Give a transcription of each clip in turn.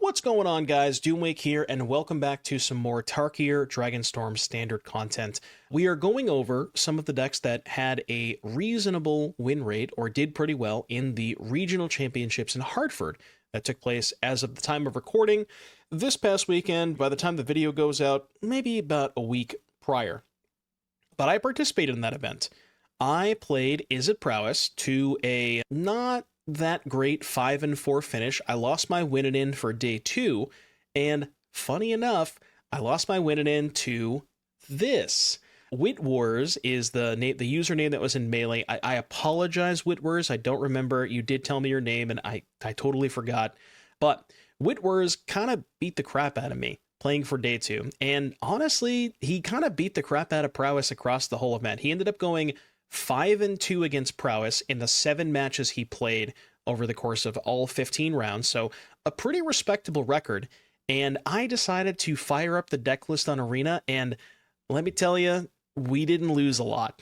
What's going on, guys? Doomwake here, and welcome back to some more Tarkir Dragonstorm standard content. We are going over some of the decks that had a reasonable win rate or did pretty well in the regional championships in Hartford that took place as of the time of recording this past weekend. By the time the video goes out, maybe about a week prior. But I participated in that event. I played Izzet Prowess to a not that great 5-4 finish. I lost my win in for day 2, and funny enough, I lost my win in to this. Whitwars is the username that was in Melee. I apologize, Whitwars. I don't remember. You did tell me your name, and I totally forgot. But Whitwars kind of beat the crap out of me playing for day 2. And honestly, he kind of beat the crap out of Prowess across the whole event. He ended up going 5-2 against Prowess in the 7 matches he played over the course of all 15 rounds, so a pretty respectable record. And I decided to fire up the deck list on Arena, and let me tell you, we didn't lose a lot.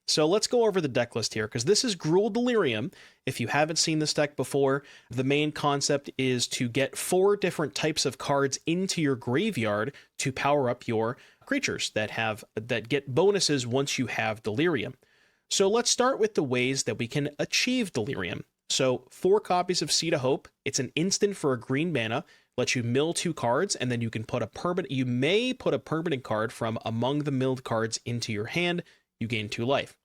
So let's go over the deck list here, because this is Gruul Delirium. If you haven't seen this deck before, the main concept is to get 4 different types of cards into your graveyard to power up your creatures that get bonuses once you have Delirium. So let's start with the ways that we can achieve Delirium. So 4 copies of Seed of Hope. It's an instant for a green mana, lets you mill 2 cards, and then you can put a permanent. You may put a permanent card from among the milled cards into your hand. You gain 2 life.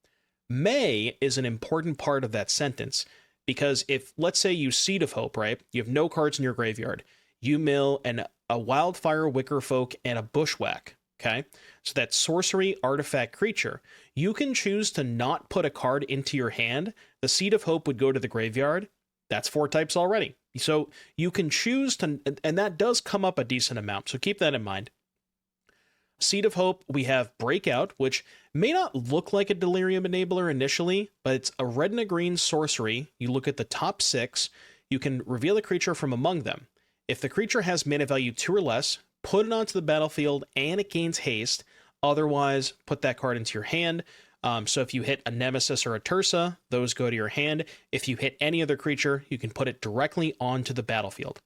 May is an important part of that sentence, because if, let's say, you Seed of Hope, right? You have no cards in your graveyard. You mill a Wildfire Wickerfolk and a Bushwhack. Okay, so that sorcery artifact creature, you can choose to not put a card into your hand. The Seed of Hope would go to the graveyard. That's 4 types already. So you can choose to, and that does come up a decent amount. So keep that in mind. Seed of Hope, we have Breakout, which may not look like a Delirium enabler initially, but it's a red and a green sorcery. You look at the top 6, you can reveal a creature from among them. If the creature has mana value 2 or less, put it onto the battlefield and it gains haste. Otherwise, put that card into your hand. So if you hit a Nemesis or a Tersa, those go to your hand. If you hit any other creature, you can put it directly onto the battlefield.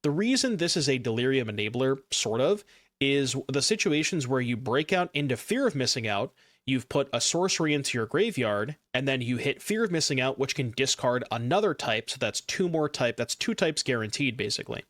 The reason this is a Delirium enabler, sort of, is the situations where you break out into Fear of Missing Out, you've put a sorcery into your graveyard, and then you hit Fear of Missing Out, which can discard another type, so that's 2 more type, that's 2 types guaranteed, basically.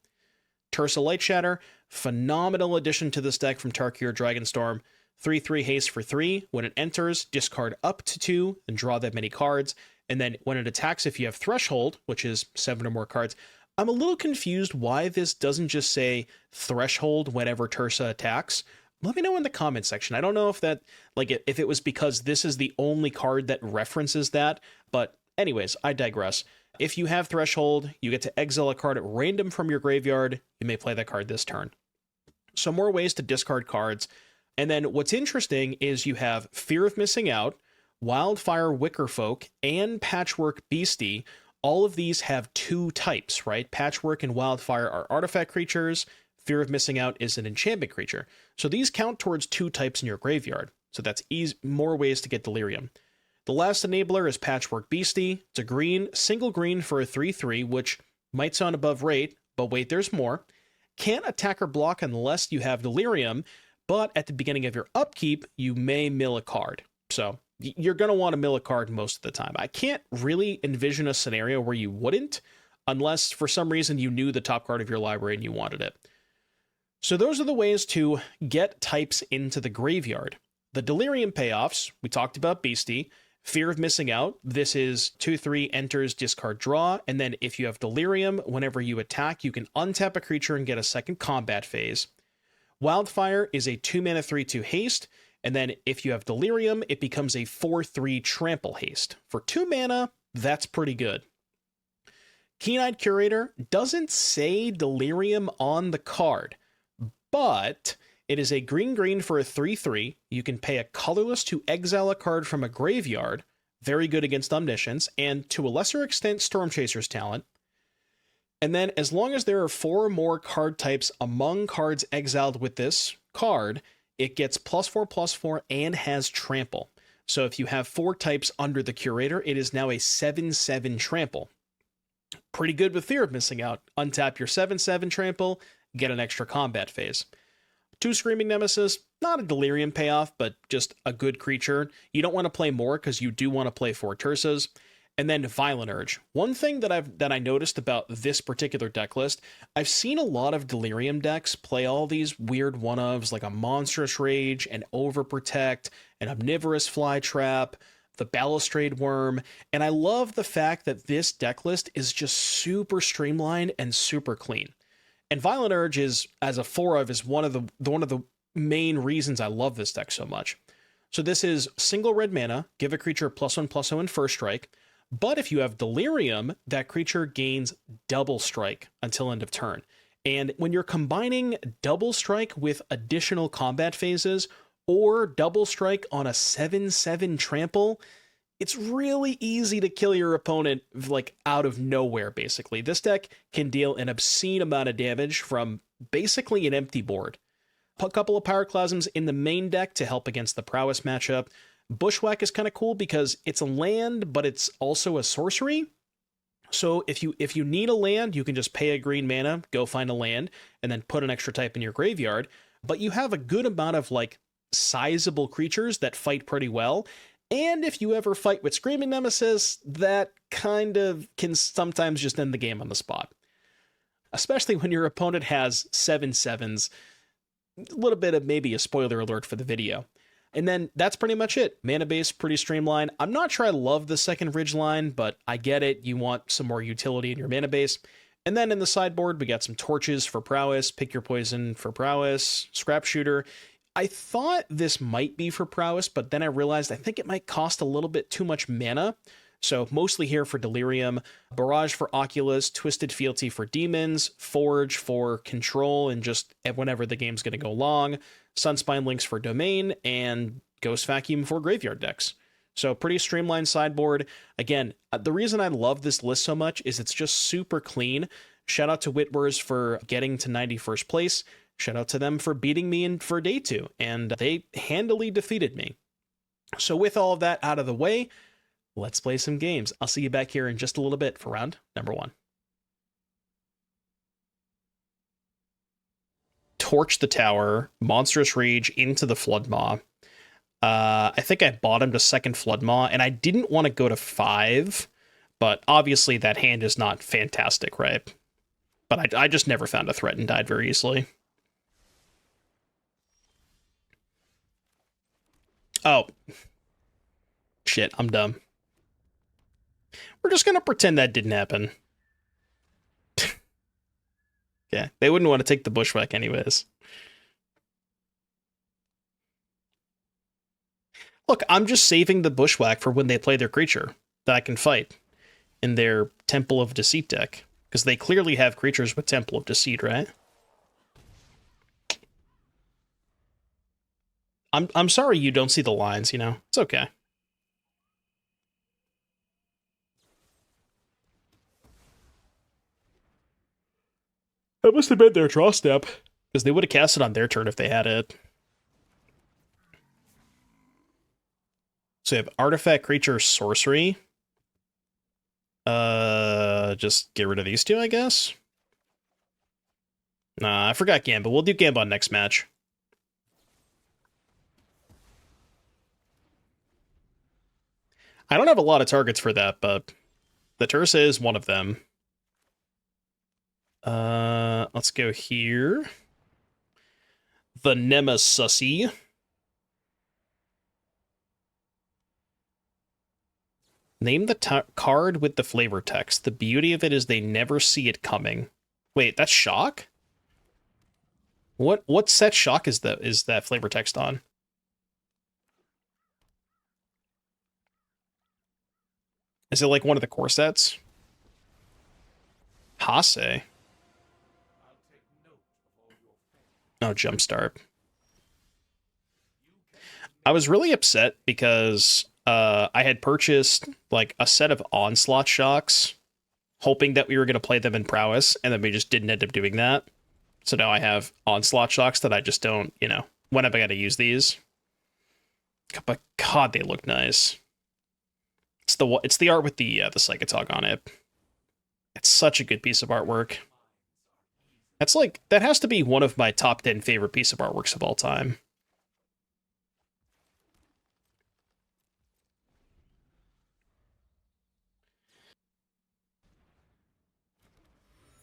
Tersa Lightshatter, phenomenal addition to this deck from Tarkir Dragonstorm. 3/3 haste for 3. When it enters, discard up to 2 and draw that many cards. And then when it attacks, if you have Threshold, which is 7 or more cards, I'm a little confused why this doesn't just say Threshold whenever Tersa attacks. Let me know in the comment section. I don't know if that, if it was because this is the only card that references that, but anyways, I digress. If you have Threshold, you get to exile a card at random from your graveyard. You may play that card this turn. So more ways to discard cards. And then what's interesting is you have Fear of Missing Out, Wildfire Wickerfolk, and Patchwork Beastie. All of these have 2 types, right? Patchwork and Wildfire are artifact creatures. Fear of Missing Out is an enchantment creature. So these count towards 2 types in your graveyard. So that's more ways to get Delirium. The last enabler is Patchwork Beastie. It's a green, single green for a 3/3, which might sound above rate, but wait, there's more. Can't attack or block unless you have Delirium, but at the beginning of your upkeep, you may mill a card. So you're going to want to mill a card most of the time. I can't really envision a scenario where you wouldn't, unless for some reason you knew the top card of your library and you wanted it. So those are the ways to get types into the graveyard. The Delirium payoffs, we talked about Beastie. Fear of Missing Out, this is 2/3 enters, discard, draw, and then if you have Delirium, whenever you attack, you can untap a creature and get a second combat phase. Wildfire is a 2 mana 3/2 haste, and then if you have Delirium, it becomes a 4/3 trample haste. For 2 mana, that's pretty good. Keen-Eyed Curator doesn't say Delirium on the card, but it is a green for a 3/3. You can pay a colorless to exile a card from a graveyard. Very good against Omniscience, and to a lesser extent, Stormchaser's Talent. And then as long as there are 4 more card types among cards exiled with this card, it gets +4/+4 and has Trample. So if you have 4 types under the Curator, it is now a 7/7 Trample. pretty good with Fear of Missing Out. Untap your 7/7 trample, get an extra combat phase. 2 Screaming Nemesis, not a Delirium payoff, but just a good creature. You don't want to play more because you do want to play 4 Tersas. And then Violent Urge. One thing that I noticed about this particular deck list, I've seen a lot of Delirium decks play all these weird one-ofs like a Monstrous Rage, an Overprotect, an Omnivorous Flytrap, the Balustrade Worm, and I love the fact that this deck list is just super streamlined and super clean. And Violent Urge is, as a 4-of, is one of the main reasons I love this deck so much. So this is single red mana, give a creature +1/+0 first strike. But if you have Delirium, that creature gains double strike until end of turn. And when you're combining double strike with additional combat phases or double strike on a 7/7 trample, it's really easy to kill your opponent like out of nowhere, basically. This deck can deal an obscene amount of damage from basically an empty board. A couple of Pyroclasms in the main deck to help against the Prowess matchup. Bushwhack is kind of cool because it's a land, but it's also a sorcery. So if you need a land, you can just pay a green mana, go find a land, and then put an extra type in your graveyard. But you have a good amount of like sizable creatures that fight pretty well. And if you ever fight with Screaming Nemesis, that kind of can sometimes just end the game on the spot. Especially when your opponent has 7/7s. A little bit of maybe a spoiler alert for the video. And then that's pretty much it. Mana base, pretty streamlined. I'm not sure I love the second Ridgeline, but I get it. You want some more utility in your mana base. And then in the sideboard, we got some torches for Prowess, Pick Your Poison for Prowess, Scrapshooter. I thought this might be for Prowess, but then I realized I think it might cost a little bit too much mana. So mostly here for Delirium, Barrage for Oculus, Twisted Fealty for Demons, Forge for Control and just whenever the game's going to go long, Sunspine Links for Domain, and Ghost Vacuum for Graveyard decks. So pretty streamlined sideboard. Again, the reason I love this list so much is it's just super clean. Shout out to Whitworth for getting to 91st place. Shout out to them for beating me in for day 2, and they handily defeated me. So with all of that out of the way, let's play some games. I'll see you back here in just a little bit for round number 1. Torch the Tower, Monstrous Rage into the Floodmaw. I think I bottomed to second Floodmaw, and I didn't want to go to 5, but obviously that hand is not fantastic, right? But I just never found a threat and died very easily. Oh. Shit, I'm dumb. We're just going to pretend that didn't happen. Yeah, they wouldn't want to take the Bushwhack anyways. Look, I'm just saving the Bushwhack for when they play their creature that I can fight in their Temple of Deceit deck. Because they clearly have creatures with Temple of Deceit, right? I'm sorry you don't see the lines, you know? It's okay. That must have been their draw step. Because they would have cast it on their turn if they had it. So you have Artifact, Creature, Sorcery. Just get rid of these 2, I guess? Nah, I forgot Gambit. We'll do Gambit next match. I don't have a lot of targets for that, but the Tersa is one of them. Let's go here. The Nemesis. Name the card with the flavor text. The beauty of it is they never see it coming. Wait, that's Shock? What set Shock is that flavor text on? Is it like one of the core sets? Hase. Oh, Jumpstart. I was really upset because I had purchased like a set of Onslaught Shocks, hoping that we were going to play them in Prowess, and then we just didn't end up doing that. So now I have Onslaught Shocks that I just don't, you know, when am I going to use these? But God, they look nice. It's the art with the Psychotog on it. It's such a good piece of artwork. That's like, that has to be one of my top 10 favorite piece of artworks of all time.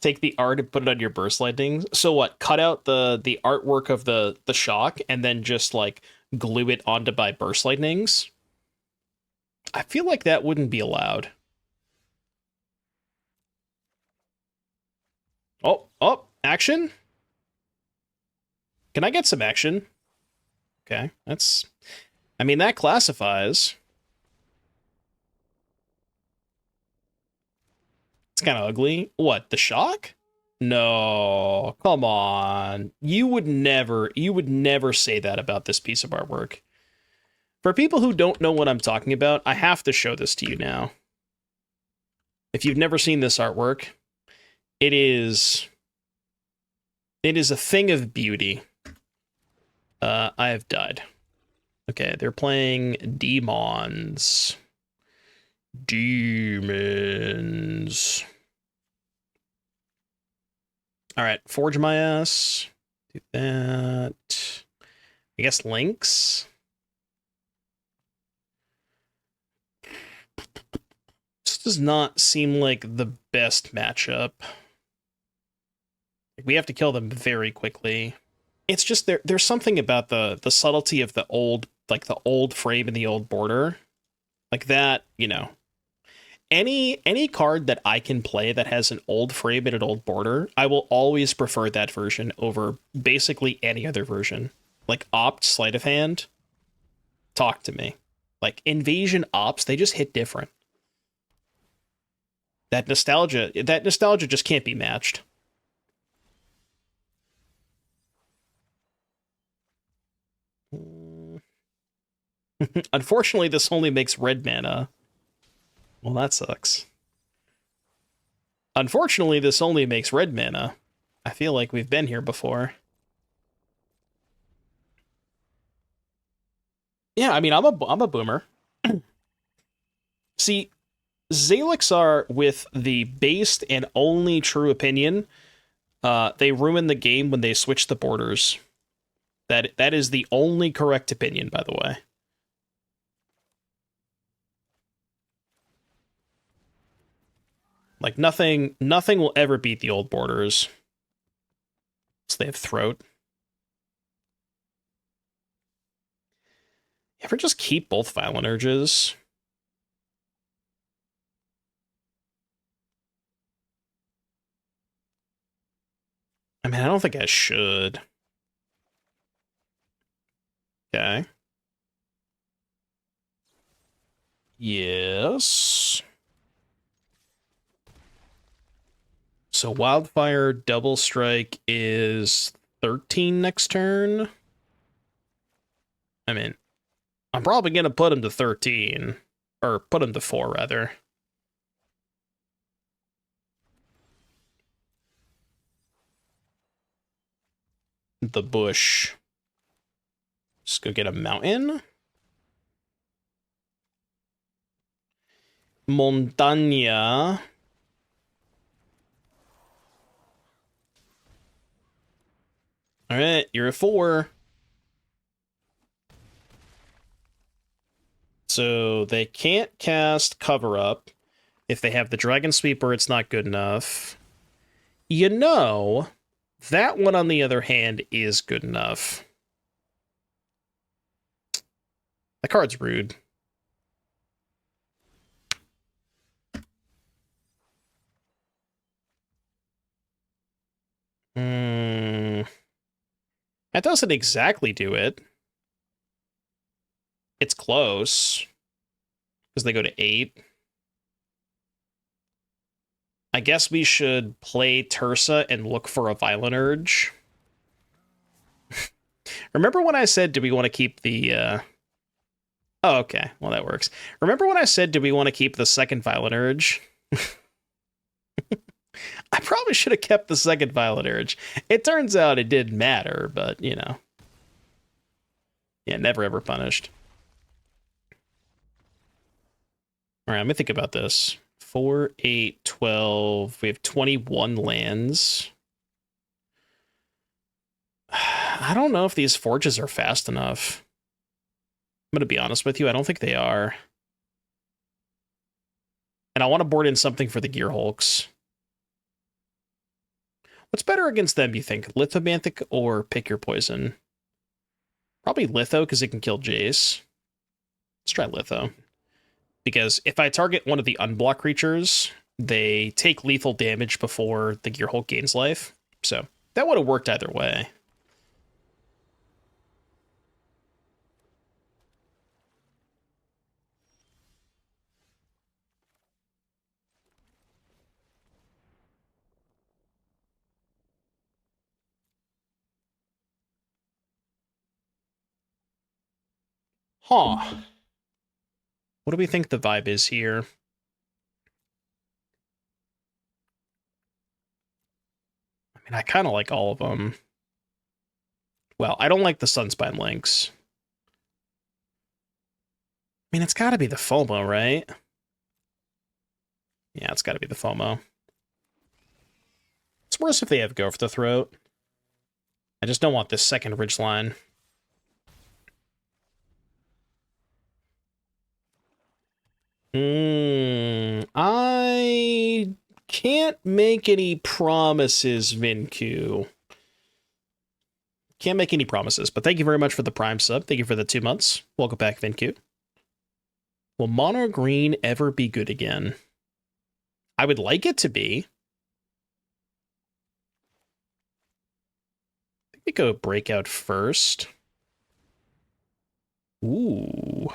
Take the art and put it on your burst lightning. So what? Cut out the artwork of the shock and then just like glue it onto my burst lightnings. I feel like that wouldn't be allowed. Oh, action? Can I get some action? Okay, that's... I mean, that classifies. It's kind of ugly. What, the shock? No, come on. You would never say that about this piece of artwork. For people who don't know what I'm talking about, I have to show this to you now. If you've never seen this artwork, it is a thing of beauty. I have died. Okay, they're playing demons. Demons. All right, forge my ass. Do that. I guess links. This does not seem like the best matchup. We have to kill them very quickly. It's just there's something about the subtlety of the old, like the old frame and the old border. Like that, you know. Any card that I can play that has an old frame and an old border, I will always prefer that version over basically any other version. Like Opt, Sleight of Hand, talk to me. Like Invasion Ops, they just hit different. That nostalgia just can't be matched. Unfortunately, this only makes red mana. Well, that sucks. Unfortunately, this only makes red mana. I feel like we've been here before. Yeah, I mean, I'm a boomer. See, Zalixar with the based and only true opinion, they ruined the game when they switched the borders. That is the only correct opinion, by the way. Like nothing will ever beat the old borders. So they have throat. You ever just keep both Violent Urges? I mean, I don't think I should. Okay. Yes. So Wildfire Double Strike is 13 next turn. I mean, I'm probably going to put him to 13. Or put him to 4, rather. The bush. Just go get a mountain. Montaña. All right, you're a 4. So they can't cast Cover Up. If they have the Dragon Sweeper, it's not good enough. You know, that one, on the other hand, is good enough. That card's rude. That doesn't exactly do it. It's close. Because they go to 8. I guess we should play Tersa and look for a Violent Urge. Remember when I said, do we want to keep the... Oh, okay. Well, that works. Remember when I said, do we want to keep the second Violent Urge? I probably should have kept the second Violent Urge. It turns out it didn't matter, but, you know. Yeah, never ever punished. All right, let me think about this. 4, 8, 12. We have 21 lands. I don't know if these forges are fast enough. I'm going to be honest with you. I don't think they are. And I want to board in something for the Gear Hulks. What's better against them, you think? Lithomantic or Pick Your Poison? Probably Litho, because it can kill Jace. Let's try Litho. Because if I target one of the unblock creatures, they take lethal damage before the Gear Hulk gains life. So that would have worked either way. Huh. What do we think the vibe is here? I mean, I kind of like all of them. Well, I don't like the Sunspine links. I mean, it's got to be the FOMO, right? Yeah, it's got to be the FOMO. It's worse if they have Go for the Throat. I just don't want this second Ridgeline. I can't make any promises, Vinku. Can't make any promises, but thank you very much for the Prime sub. Thank you for the 2 months. Welcome back, Vinku. Will Mono Green ever be good again? I would like it to be. I think we go Breakout first. Ooh.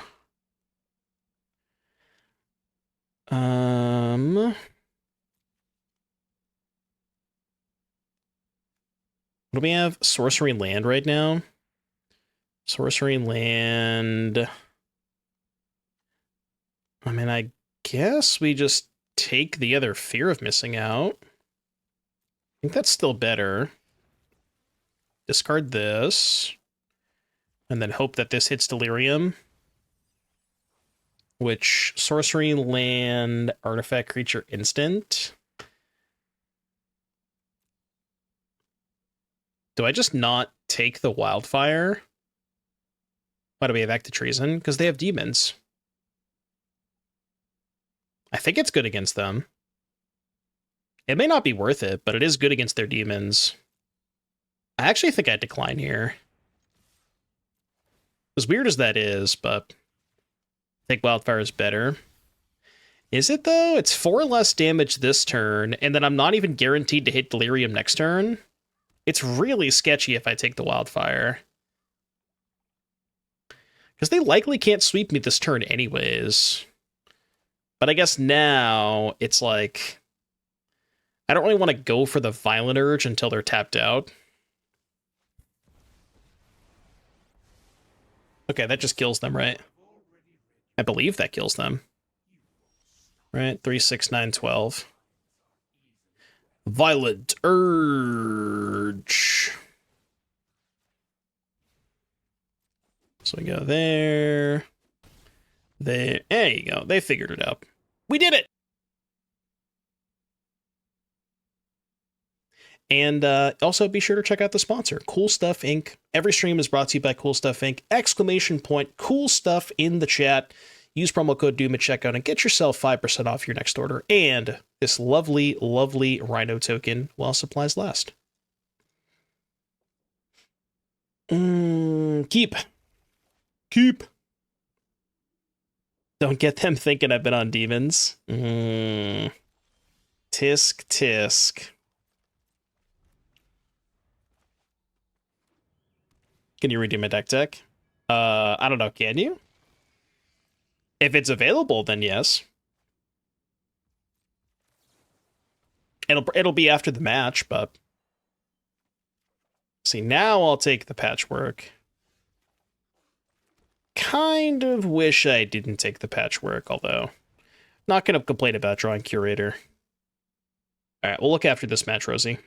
What do we have? Sorcery Land right now? Sorcery Land. I mean, I guess we just take the other Fear of Missing Out. I think that's still better. Discard this. And then hope that this hits Delirium. Which, Sorcery Land, Artifact Creature Instant. Do I just not take the Wildfire? Why do we have Act of Treason? Because they have demons. I think it's good against them. It may not be worth it, but it is good against their demons. I actually think I decline here. As weird as that is, but I think Wildfire is better. Is it, though? It's 4 less damage this turn, and then I'm not even guaranteed to hit Delirium next turn. It's really sketchy if I take the Wildfire. Because they likely can't sweep me this turn anyways. But I guess now it's like, I don't really want to go for the Violent Urge until they're tapped out. Okay, that just kills them, right? I believe that kills them. Right, 3, 6, 9, 12. Violent Urge. So we go there. There you go. They figured it out. We did it! And also be sure to check out the sponsor, Cool Stuff Inc. Every stream is brought to you by Cool Stuff Inc. Exclamation point, cool stuff in the chat. Use promo code Doom at checkout and get yourself 5% off your next order. And this lovely, lovely Rhino token while supplies last. Keep. Don't get them thinking I've been on demons. Tisk. Can you redeem a deck? I don't know, can you? If it's available, then yes. It'll be after the match, but... See, now I'll take the Patchwork. Kind of wish I didn't take the Patchwork, although... Not gonna complain about drawing Curator. Alright, we'll look after this match, Rosie.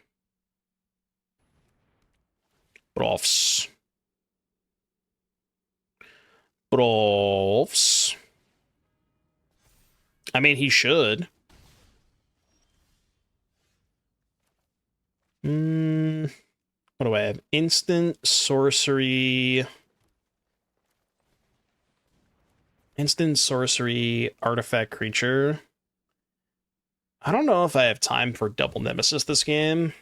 Brofs. I mean, he should. What do I have? Instant sorcery. Instant sorcery artifact creature. I don't know if I have time for double Nemesis this game.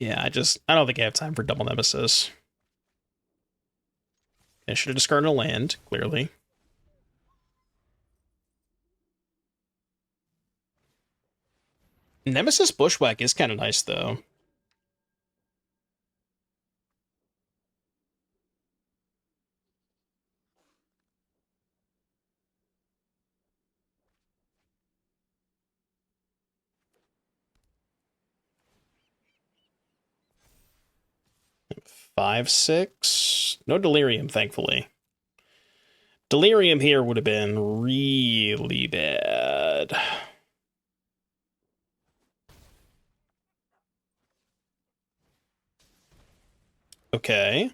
Yeah, I don't think I have time for double Nemesis. I should have discarded a land, clearly. Nemesis Bushwhack is kind of nice, though. Five, six. No Delirium, thankfully. Delirium here would have been really bad. Okay.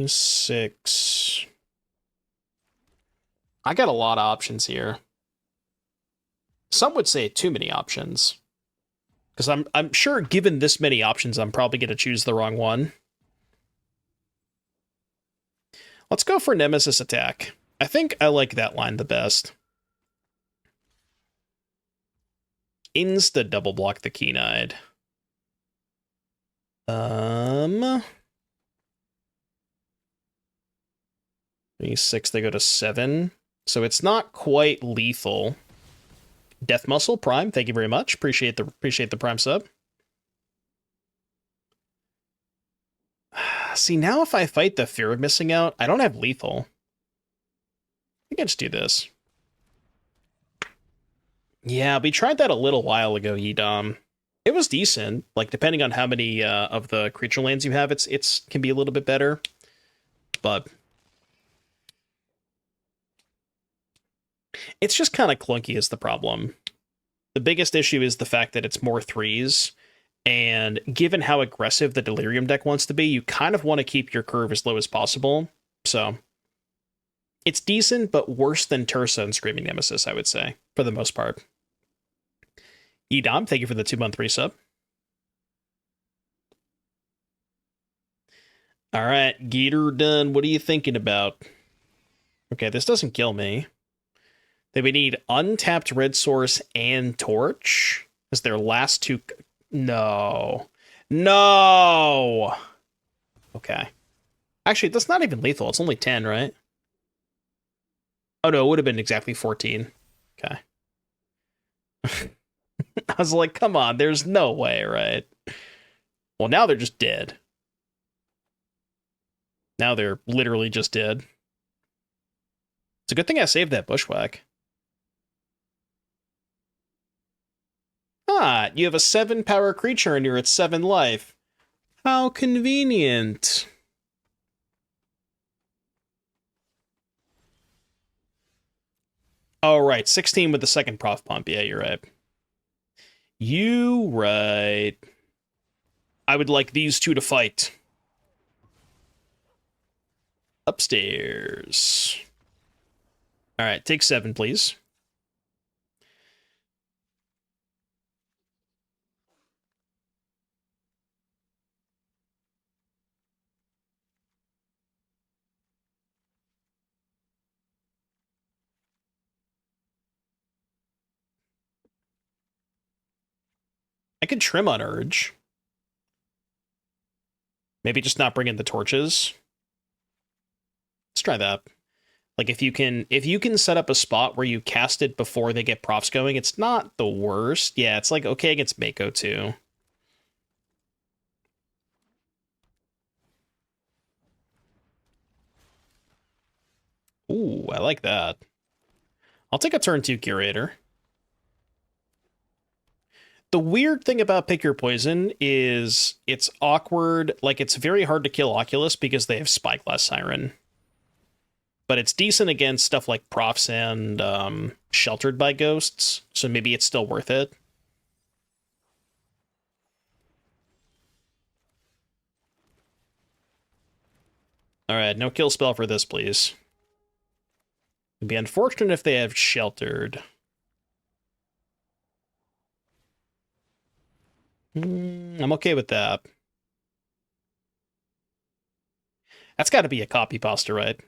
Six. I got a lot of options here. Some would say too many options. Because I'm sure given this many options, I'm probably going to choose the wrong one. Let's go for Nemesis Attack. I think I like that line the best. Insta double block the Keen-Eyed. 6, they go to 7. So it's not quite lethal. Death Muscle Prime, thank you very much. Appreciate the Prime sub. See, now if I fight the fear of missing out, I don't have lethal. I think I just do this. Yeah, we tried that a little while ago, Yidam. It was decent. Like, depending on how many of the creature lands you have, it's can be a little bit better. But it's just kind of clunky is the problem. The biggest issue is the fact that it's more 3s, and given how aggressive the Delirium deck wants to be, you kind of want to keep your curve as low as possible. So it's decent, but worse than Tersa and Screaming Nemesis, I would say, for the most part. Edom, thank you for the 2-month resub. All right, Gator done. What are you thinking about? Okay, this doesn't kill me. Then we need untapped red source and torch as their last two. No. No! Okay. Actually, that's not even lethal. It's only 10, right? Oh, no, it would have been exactly 14. Okay. I was like, come on, there's no way, right? Well, now they're just dead. Now they're literally just dead. It's a good thing I saved that Bushwhack. Ah, you have a 7-power creature and you're at 7 life. How convenient. Oh, right. 16 with the second prof pump. Yeah, you're right. You right. I would like these two to fight. Upstairs. All right, take 7, please. I could trim on Urge. Maybe just not bring in the torches. Let's try that. Like if you can set up a spot where you cast it before they get profs going, it's not the worst. Yeah, it's like okay against Mako too. Ooh, I like that. I'll take a turn 2 Curator. The weird thing about Pick Your Poison is it's awkward. Like, it's very hard to kill Oculus because they have Spyglass Siren. But it's decent against stuff like Profs and Sheltered by Ghosts, so maybe it's still worth it. Alright, no kill spell for this, please. It'd be unfortunate if they have sheltered. I'm okay with that. That's got to be a copy pasta, right?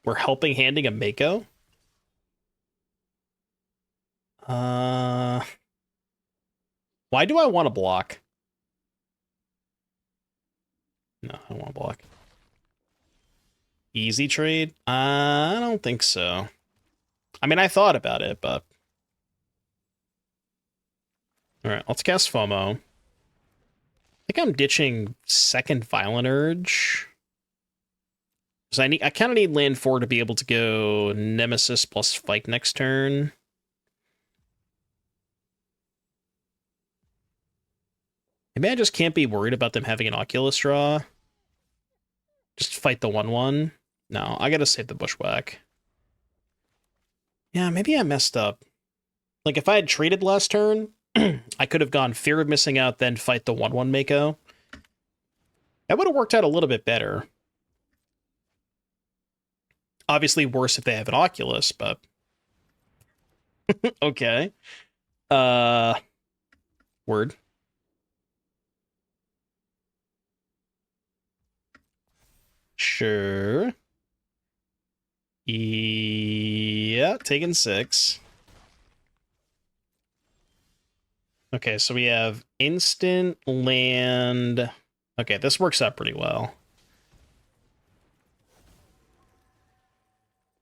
We're helping handing a Mako? Why do I want to block? No, I don't want to block. Easy trade? I don't think so. I mean, I thought about it, but... Alright, let's cast FOMO. I think I'm ditching second Violent Urge. Because I kind of need land 4 to be able to go Nemesis plus Fight next turn. Maybe I just can't be worried about them having an Oculus draw. Just fight the 1/1. No, I gotta save the Bushwhack. Yeah, maybe I messed up. Like, if I had traded last turn, I could have gone Fear of Missing Out, then fight the 1/1 Mako. That would have worked out a little bit better. Obviously worse if they have an Oculus, but... okay. Word. Sure. Yeah, taking 6. Okay, so we have instant land. Okay, this works out pretty well.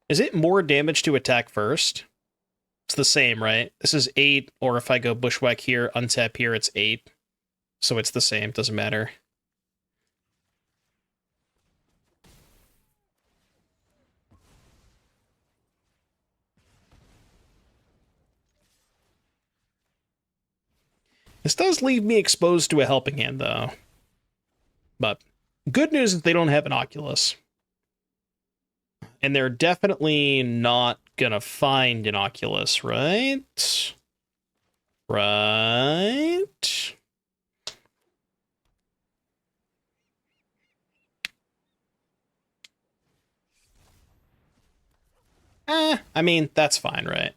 Is it more damage to attack first? It's the same, right? This is 8, or if I go Bushwhack here, untap here, it's 8. So it's the same, doesn't matter. This does leave me exposed to a helping hand, though. But good news is they don't have an Oculus. And they're definitely not gonna find an Oculus, right? Right? I mean, that's fine, right?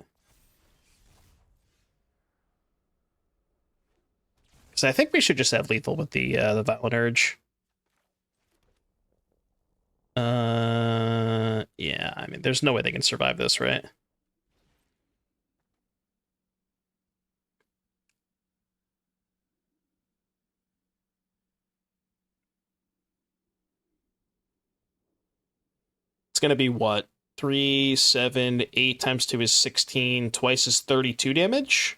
So I think we should just have lethal with the Violent Urge. Yeah, I mean, there's no way they can survive this, right? It's gonna be what? 3, 7, 8 times 2 is 16, twice is 32 damage?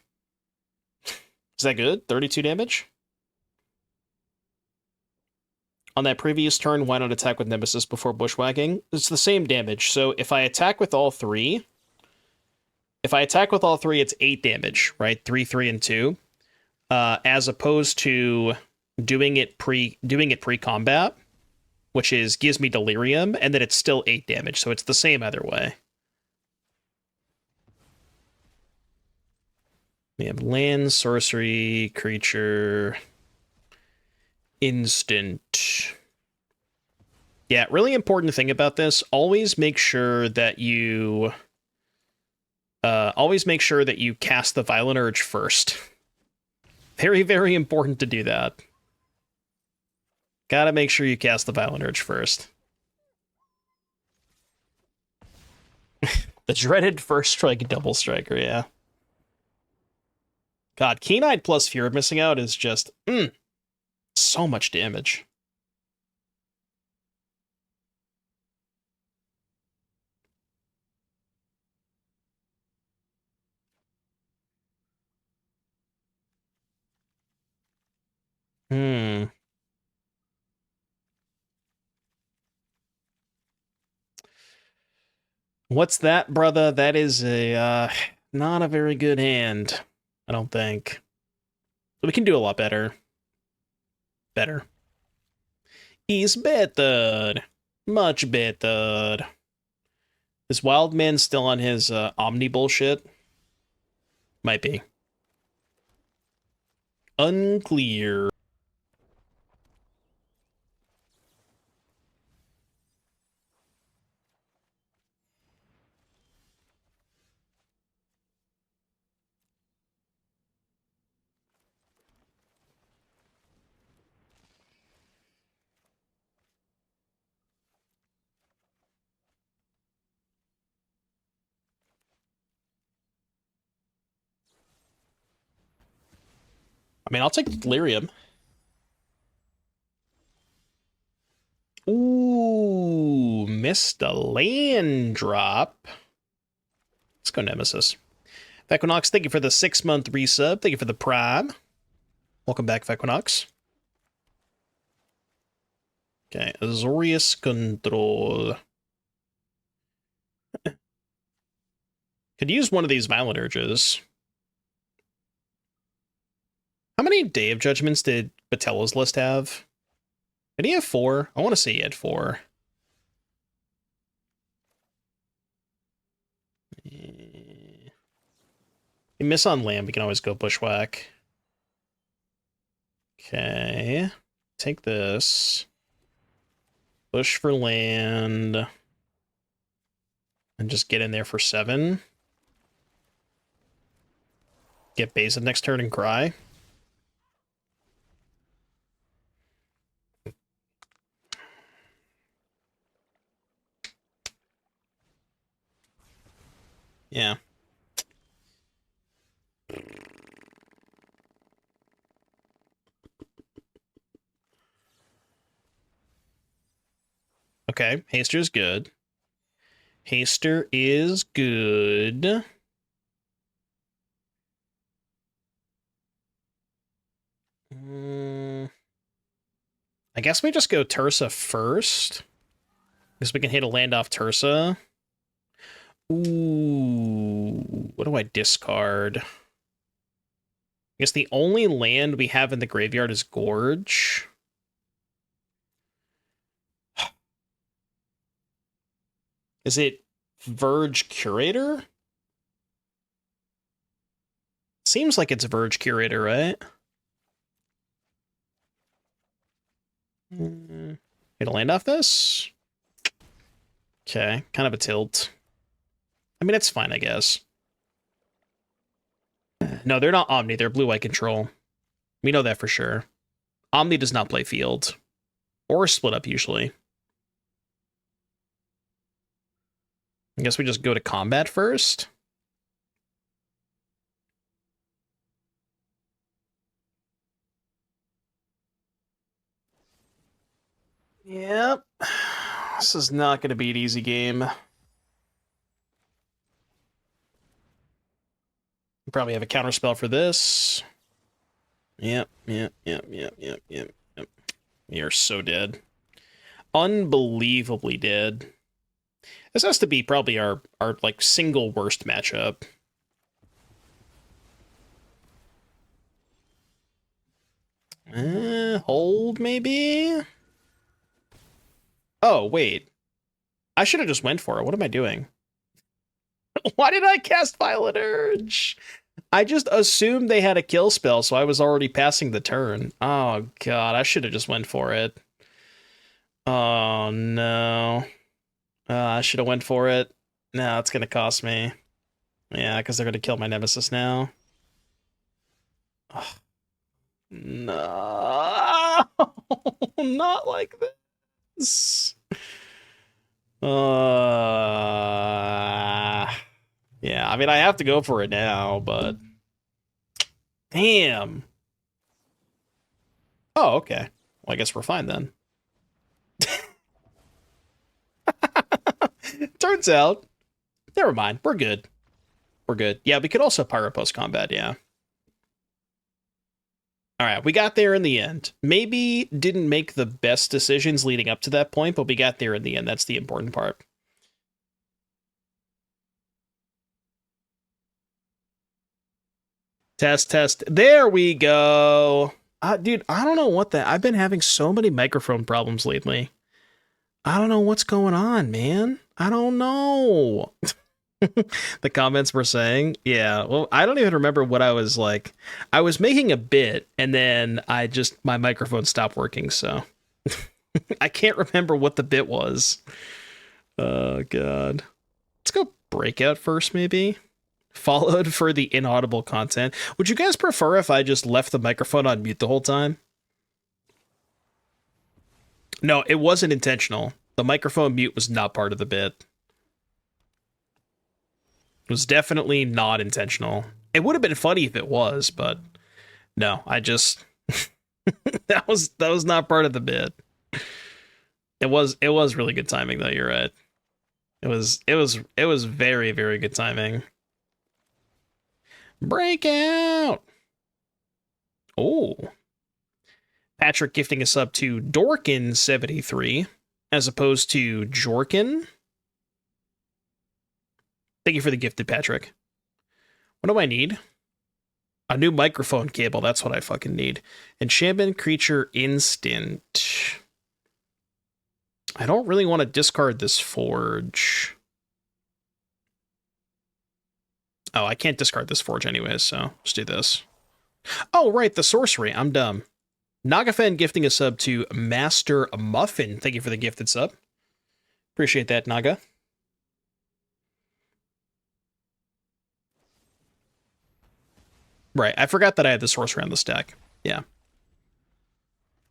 Is that good? 32 damage? On that previous turn, why not attack with Nemesis before bushwhacking? It's the same damage, so if I attack with all 3... If I attack with all 3, it's 8 damage, right? 3, 3, and 2. As opposed to doing it pre-combat, which gives me Delirium, and then it's still 8 damage, so it's the same either way. We have land, sorcery, creature, instant. Yeah, really important thing about this, always make sure that you cast the Violent Urge first. Very, very important to do that. Gotta make sure you cast the Violent Urge first. The dreaded first strike double striker, yeah. God, Keen-Eyed plus Fear of Missing Out is just, so much damage. What's that, brother? That is a, not a very good hand, I don't think. But we can do a lot better. Better. He's better. Much better. Is Wildman still on his Omni bullshit? Might be. Unclear. I mean, I'll take Delirium. Ooh, missed a land drop. Let's go Nemesis. Equinox, thank you for the 6-month resub. Thank you for the Prime. Welcome back, Equinox. Okay, Azorius Control. Could use one of these Violent Urges. How many Day of Judgments did Batello's list have? Did he have 4? I want to say he had 4. You miss on land, we can always go Bushwhack. Okay. Take this. Push for land. And just get in there for 7. Get base next turn and cry. Yeah. Okay, Haster is good. Haster is good. I guess we just go Tersa first. Because we can hit a land off Tersa. Ooh, what do I discard? I guess the only land we have in the graveyard is Gorge. Is it Verge Curator? Seems like it's Verge Curator, right? Get a land off this? Okay, kind of a tilt. I mean, it's fine, I guess. No, they're not Omni. They're blue-white control. We know that for sure. Omni does not play field. Or split up, usually. I guess we just go to combat first. Yep. This is not going to be an easy game. Probably have a counterspell for this. Yep. You're so dead. Unbelievably dead. This has to be probably our like single worst matchup. Hold maybe? Oh, wait. I should have just went for it. What am I doing? Why did I cast Violet Urge? I just assumed they had a kill spell, so I was already passing the turn. Oh, God. I should have just went for it. Oh, no. I should have went for it. No, it's going to cost me. Yeah, because they're going to kill my Nemesis now. Oh, no. Not like this. Yeah, I mean, I have to go for it now, but... Damn. Oh, okay. Well, I guess we're fine then. Turns out... Never mind. We're good. We're good. Yeah, we could also Pyro post-combat, yeah. Alright, we got there in the end. Maybe didn't make the best decisions leading up to that point, but we got there in the end. That's the important part. Test. There we go. Dude, I don't know what that... I've been having so many microphone problems lately. I don't know what's going on, man. I don't know. The comments were saying, yeah, well, I don't even remember what I was like. I was making a bit and then my microphone stopped working, so I can't remember what the bit was. Oh god. Let's go breakout first, maybe. Followed for the inaudible content. Would you guys prefer if I just left the microphone on mute the whole time? No, it wasn't intentional. The microphone mute was not part of the bit. It was definitely not intentional. It would have been funny if it was, but no, I just that was not part of the bit. It was really good timing though, you're right. It was very, very good timing. Breakout. Oh. Patrick gifting us up to Dorkin73 as opposed to Jorkin. Thank you for the gifted, Patrick. What do I need? A new microphone cable. That's what I fucking need. Enchantment creature instant. I don't really want to discard this forge. Oh, I can't discard this forge anyways, so let's do this. Oh, right, the sorcery. I'm dumb. Nagafen gifting a sub to Master Muffin. Thank you for the gifted sub. Appreciate that, Naga. Right, I forgot that I had the sorcery on the stack. Yeah.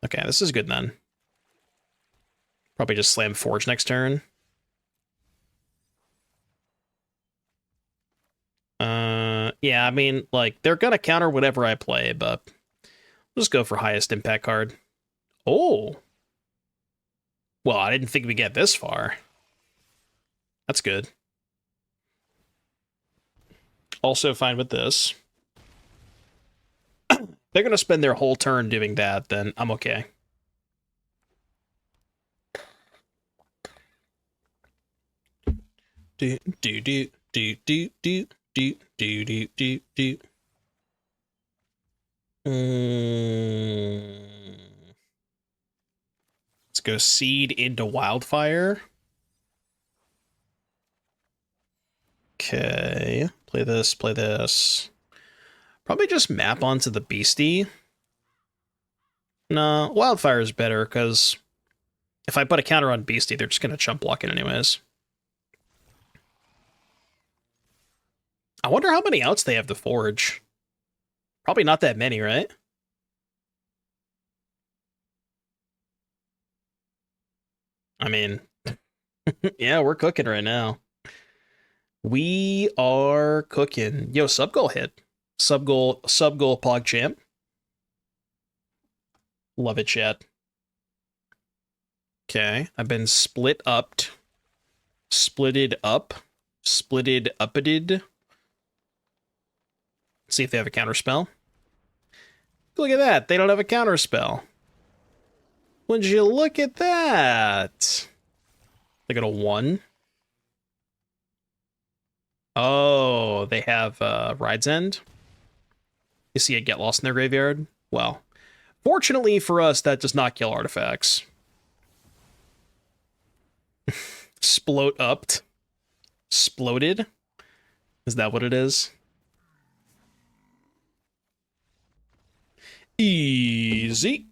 Okay, this is good then. Probably just slam forge next turn. Yeah, I mean, like, they're gonna counter whatever I play, but we'll just go for highest impact card. Oh. Well, I didn't think we'd get this far. That's good. Also fine with this. They're gonna spend their whole turn doing that, then I'm okay. Do do do do do do do do do do do. Let's go seed into Wildfire. Okay, play this, play this. Probably just map onto the Beastie. No, Wildfire is better, because if I put a counter on Beastie, they're just going to chump block it anyways. I wonder how many outs they have to forge. Probably not that many, right? I mean, yeah, we're cooking right now. We are cooking. Yo, sub goal hit. Sub goal PogChamp. Love it, chat. Okay, I've been split upped. Splitted up. Splitted uppeted. See if they have a counter spell. Look at that. They don't have a counter spell. Would you look at that? They got a 1. Oh, they have Ride's End. You see it get lost in their graveyard? Well, fortunately for us, that does not kill artifacts. Splode upped. Sploded? Is that what it is? Easy.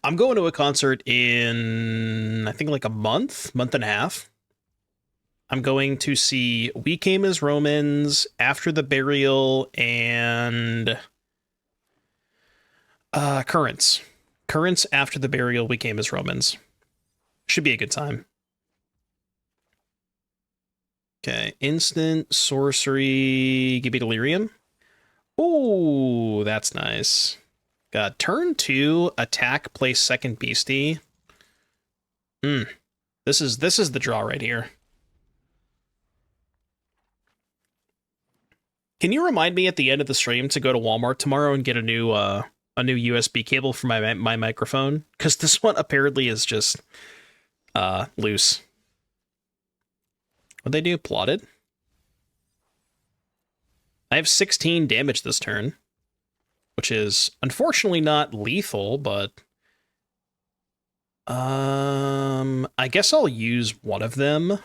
I'm going to a concert in, I think, like a month and a half. I'm going to see We Came as Romans, After the Burial, and Currents. Currents, After the Burial, We Came as Romans. Should be a good time. Okay, instant, sorcery, give me Delirium. Ooh, that's nice. Got turn 2, attack, play second Beastie. This is the draw right here. Can you remind me at the end of the stream to go to Walmart tomorrow and get a new USB cable for my microphone? Because this one apparently is just loose. What'd they do? Plotted? I have 16 damage this turn, which is unfortunately not lethal, but I guess I'll use one of them.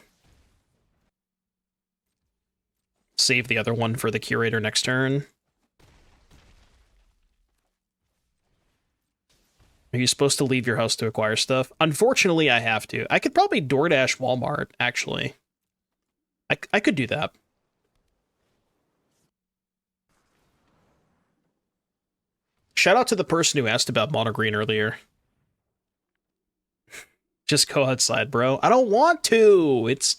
Save the other one for the Curator next turn. Are you supposed to leave your house to acquire stuff? Unfortunately, I have to. I could probably DoorDash Walmart, actually. I could do that. Shout out to the person who asked about mono green earlier. Just go outside, bro. I don't want to. It's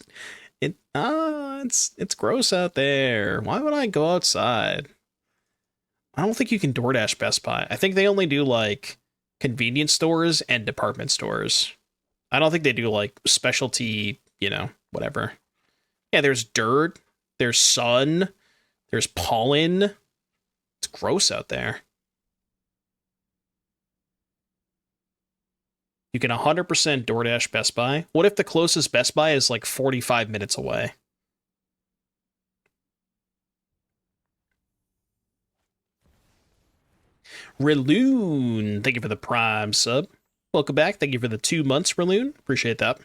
gross out there. Why would I go outside? I don't think you can DoorDash Best Buy. I think they only do like convenience stores and department stores. I don't think they do like specialty, you know, whatever. Yeah, there's dirt, there's sun, there's pollen. It's gross out there. You can 100% DoorDash Best Buy. What if the closest Best Buy is like 45 minutes away? Reloon, thank you for the Prime sub. Welcome back. Thank you for the 2 months, Reloon. Appreciate that.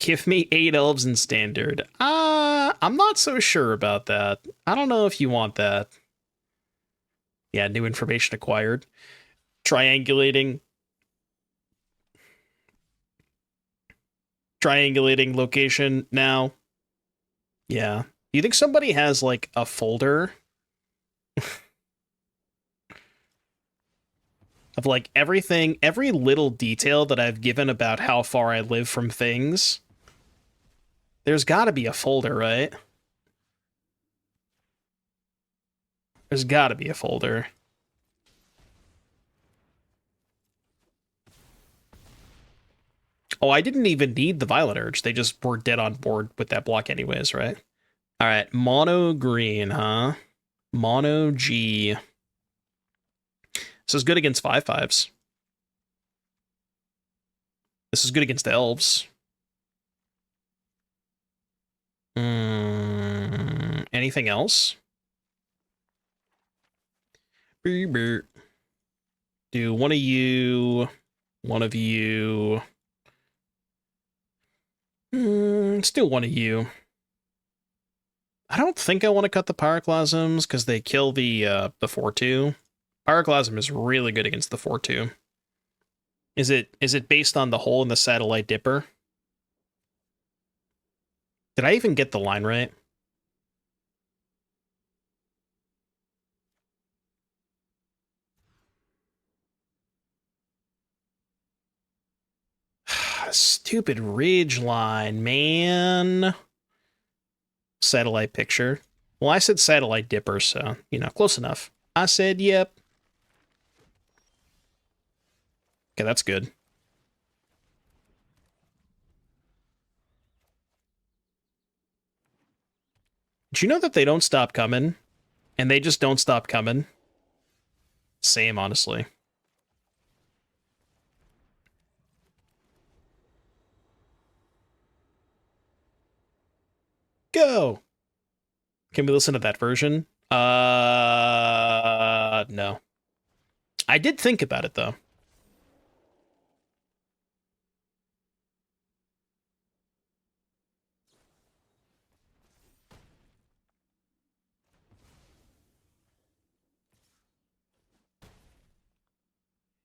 Give me 8 elves in standard. I'm not so sure about that. I don't know if you want that. Yeah, new information acquired. Triangulating location now. Yeah. Do you think somebody has like a folder of like everything, every little detail that I've given about how far I live from things? There's got to be a folder, right? There's got to be a folder. Oh, I didn't even need the Violet Urge. They just were dead on board with that block anyways, right? All right, mono green, huh? Mono G. This is good against 5/5s. This is good against the elves. Anything else? Do one of you, let's do one of you. I don't think I want to cut the Pyroclasms because they kill the 4/2. Pyroclasm is really good against the 4/2. Is it based on the hole in the satellite dipper? Did I even get the line right? Stupid ridgeline, man. Satellite picture. Well, I said satellite dipper, so, you know, close enough. I said, yep. Okay, that's good. Did you know that they don't stop coming? And they just don't stop coming? Same, honestly. Go! Can we listen to that version? No. I did think about it, though.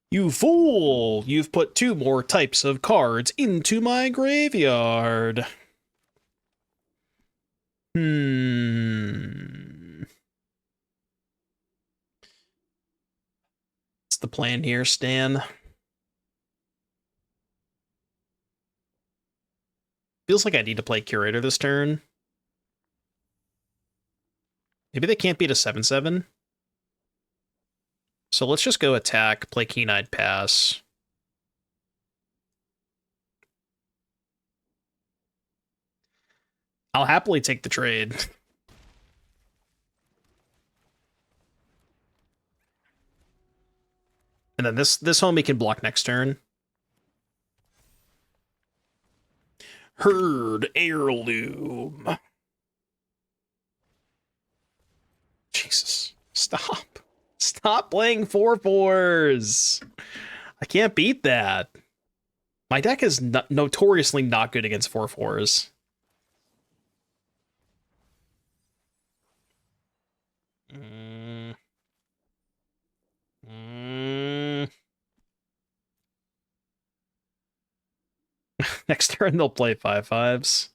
You fool! You've put 2 more types of cards into my graveyard. What's the plan here, Stan? Feels like I need to play Curator this turn. Maybe they can't beat a 7/7. So let's just go attack, play Keen-Eyed Pass. I'll happily take the trade. And then this homie can block next turn. Herd Heirloom. Jesus. Stop. Stop playing 4/4s. I can't beat that. My deck is notoriously not good against 4/4s. Next turn they'll play 5/5s.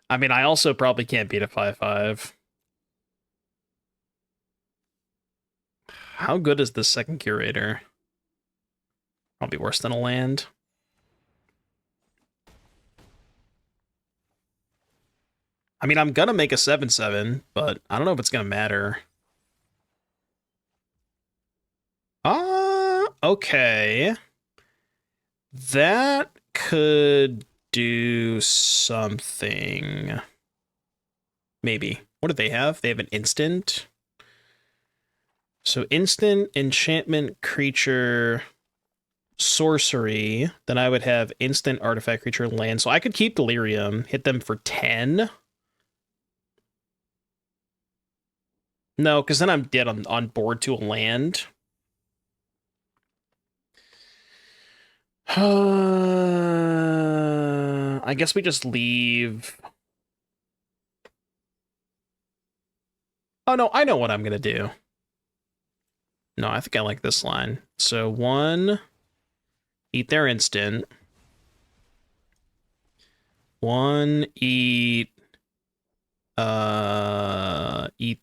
I mean, I also probably can't beat a 5/5. How good is this second curator? Probably worse than a land. I mean, I'm gonna make a 7/7, but I don't know if it's gonna matter. Okay. That could do something. Maybe. What do they have? They have an instant. So instant, enchantment, creature, sorcery. Then I would have instant, artifact, creature, land. So I could keep Delirium, hit them for 10. No, because then I'm dead on board to a land. I guess we just leave. Oh, no, I know what I'm going to do. No, I think I like this line. So 1, eat their instant. 1, eat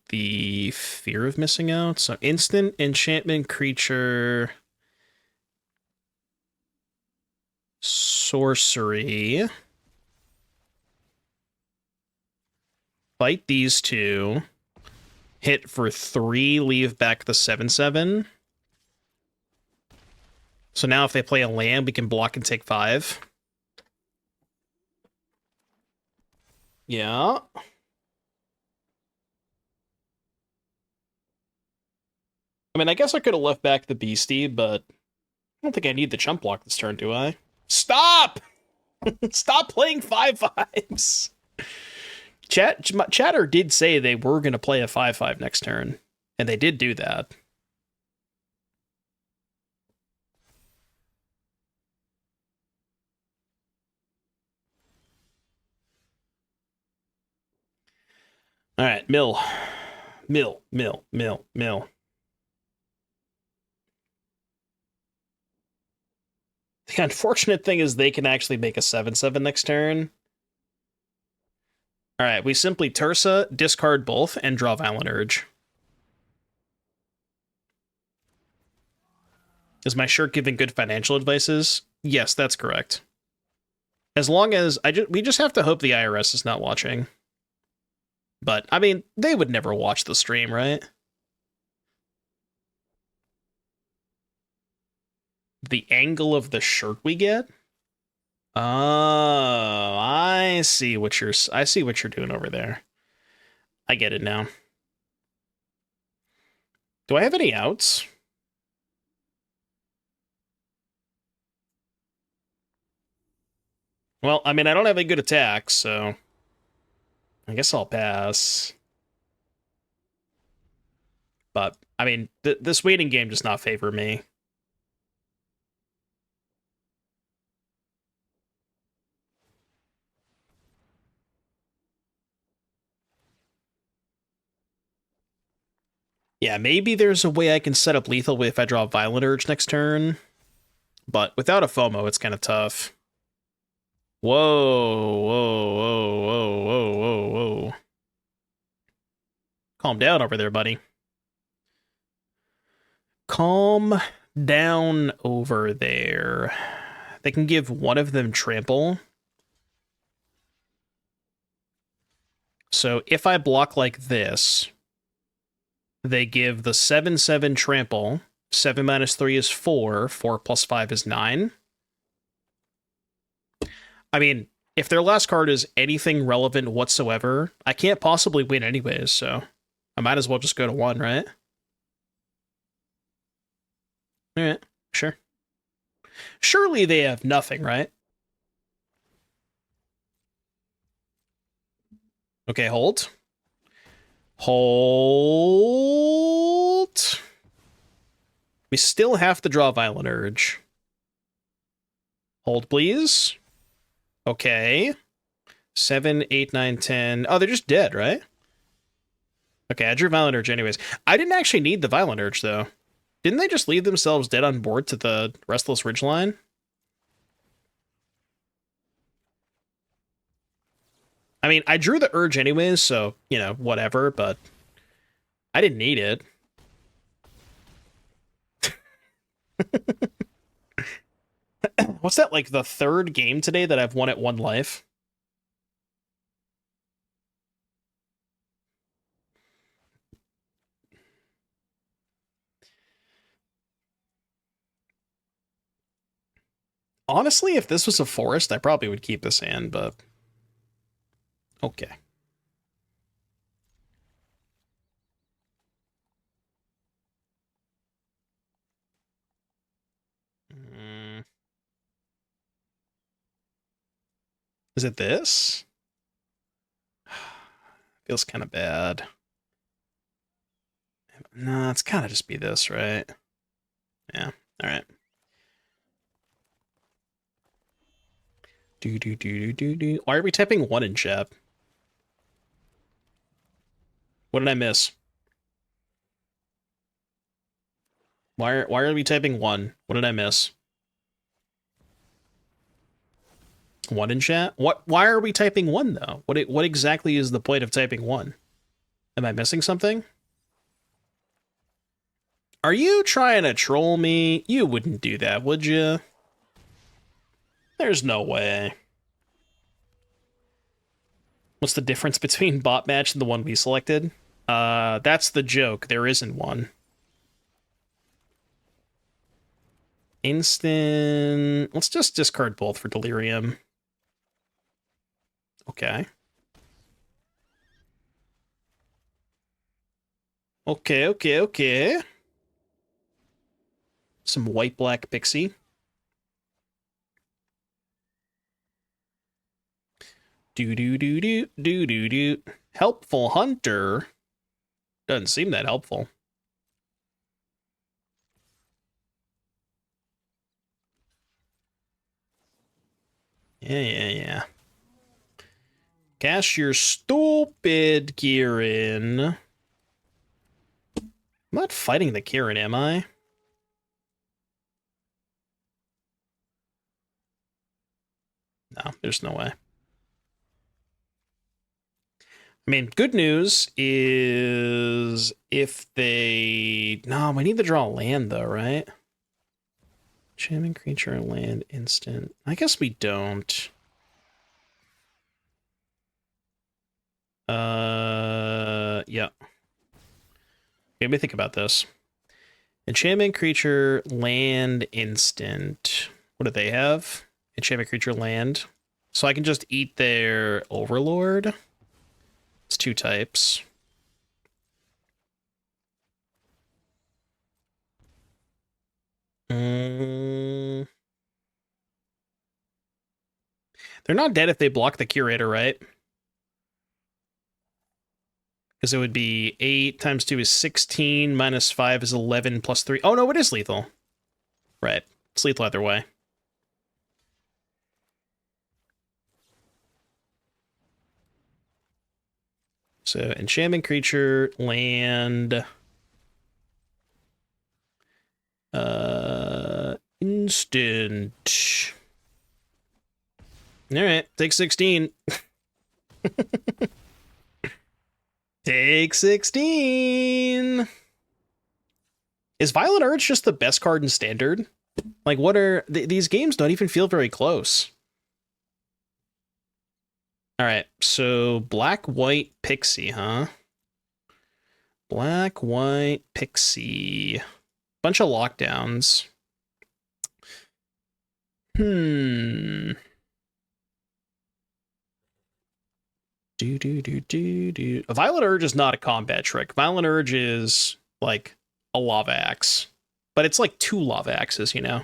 the fear of missing out. So instant, enchantment, creature, sorcery. Fight these two. Hit for 3, leave back the 7/7. So now if they play a land, we can block and take 5. Yeah. I mean, I guess I could have left back the Beastie, but I don't think I need the chump block this turn, do I? Stop! Stop playing 5/5s! Chatter did say they were going to play a 5/5 next turn, and they did do that. All right, mill. The unfortunate thing is they can actually make a 7/7 next turn. All right, we simply Tersa, discard both, and draw Violent Urge. Is my shirt giving good financial advices? Yes, that's correct. As long as we just have to hope the IRS is not watching. But I mean, they would never watch the stream, right? The angle of the shirt we get? Oh, I see what you're doing over there. I get it now. Do I have any outs? Well, I mean, I don't have any good attacks, so I guess I'll pass. But, I mean, this waiting game does not favor me. Yeah, maybe there's a way I can set up lethal if I draw Violent Urge next turn. But without a FOMO, it's kind of tough. Whoa, whoa, whoa, whoa, whoa, whoa, whoa. Calm down over there, buddy. Calm down over there. They can give one of them trample. So if I block like this, they give the 7/7 trample. 7 minus 3 is 4. 4 plus 5 is 9. I mean, if their last card is anything relevant whatsoever, I can't possibly win anyways, so I might as well just go to 1, right? Alright, sure. Surely they have nothing, right? Okay, hold. Hold. We still have to draw Violent Urge. Hold, please. Okay. 7, 8, 9, 10. Oh, they're just dead, right? Okay, I drew Violent Urge anyways. I didn't actually need the Violent Urge, though. Didn't they just leave themselves dead on board to the Restless Ridgeline? I mean, I drew the Urge anyways, so, you know, whatever, but I didn't need it. What's that, like, the third game today that I've won at 1 life? Honestly, if this was a forest, I probably would keep this hand, but... Okay. Is it this? Feels kind of bad. No, it's gotta just be this, right? Yeah, alright. Do. Why are we typing 1 in chat? What did I miss? Why are we typing 1? What did I miss? 1 in chat? Why are we typing 1 though? What exactly is the point of typing 1? Am I missing something? Are you trying to troll me? You wouldn't do that, would you? There's no way. What's the difference between bot match and the one we selected? That's the joke. There isn't one. Instant... Let's just discard both for Delirium. Okay. Okay. Some white-black Pixie. Do. Helpful Hunter. Doesn't seem that helpful. Yeah. Cast your stupid Kieran. I'm not fighting the Kieran, am I? No, there's no way. I mean, good news is if they... No, we need to draw land, though, right? Jamming creature, land, instant. I guess we don't. Yeah. Let me think about this. Enchantment creature, land, instant. What do they have? Enchantment creature, land. So I can just eat their Overlord. It's 2 types. They're not dead if they block the Curator, right? Because it would be 8 times 2 is 16, minus 5 is 11, plus 3. Oh, no, it is lethal. Right. It's lethal either way. So, enchantment creature, land... Instant. Alright, take 16. Take 16! Is Violent Urge just the best card in Standard? Like, what are... these games don't even feel very close. Alright, so black-white Pixie, huh? Black-white Pixie. Bunch of lockdowns. Do. Violent Urge is not a combat trick. Violent Urge is like a lava axe. But it's like 2 lava axes, you know?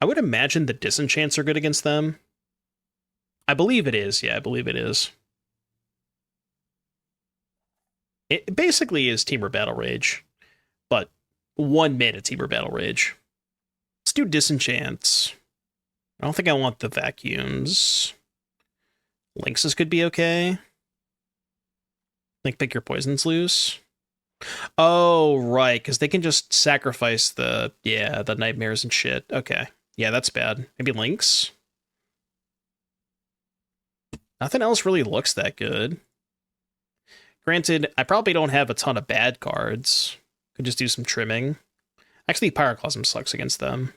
I would imagine the disenchants are good against them. I believe it is. Yeah, I believe it is. It basically is Temur Battle Rage, but 1 mana Temur Battle Rage. Let's do Disenchants. I don't think I want the Vacuums. Lynxes could be okay. Like, pick your poisons loose. Oh, right, because they can just sacrifice the nightmares and shit. Okay. Yeah, that's bad. Maybe Lynx? Nothing else really looks that good. Granted, I probably don't have a ton of bad cards. Could just do some trimming. Actually, Pyroclasm sucks against them.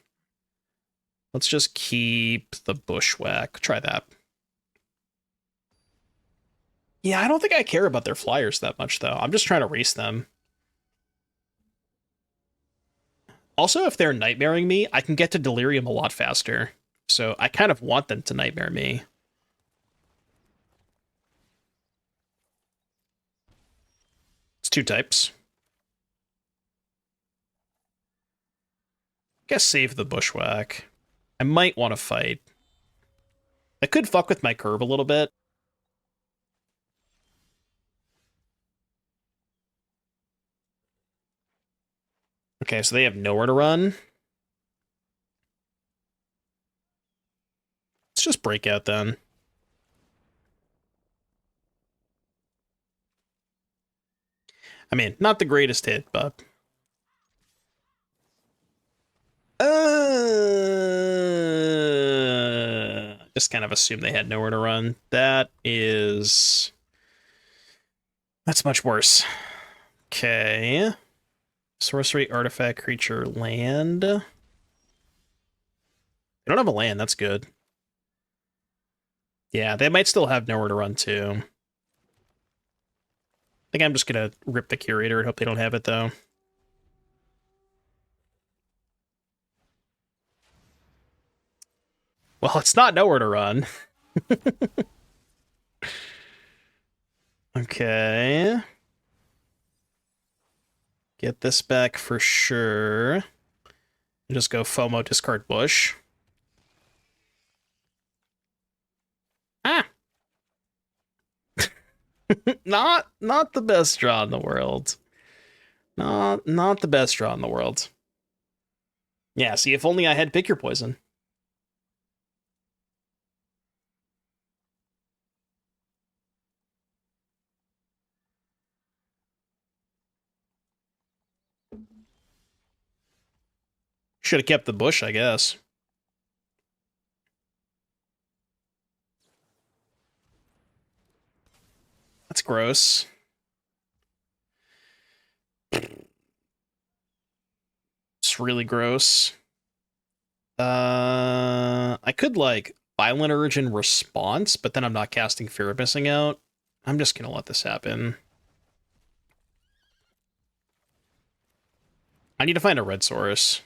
Let's just keep the Bushwhack. Try that. Yeah, I don't think I care about their flyers that much, though. I'm just trying to race them. Also, if they're nightmaring me, I can get to Delirium a lot faster. So I kind of want them to nightmare me. It's 2 types. Guess save the Bushwhack. I might want to fight. I could fuck with my curve a little bit. Okay, so they have nowhere to run. Let's just break out then. I mean, not the greatest hit, but... just kind of assume they had nowhere to run. That's much worse. Okay. Sorcery, artifact, creature, land. They don't have a land, that's good. Yeah, they might still have nowhere to run too. I think I'm just gonna rip the Curator and hope they don't have it though. Well, it's not nowhere to run. Okay. Get this back for sure. Just go FOMO, discard Bush. Ah! not the best draw in the world. Not the best draw in the world. Yeah, see, if only I had Pick Your Poison. Should have kept the Bush, I guess. That's gross. It's really gross. I could, like, Violent Urge in response, but then I'm not casting Fear of Missing Out. I'm just gonna let this happen. I need to find a red Saurus.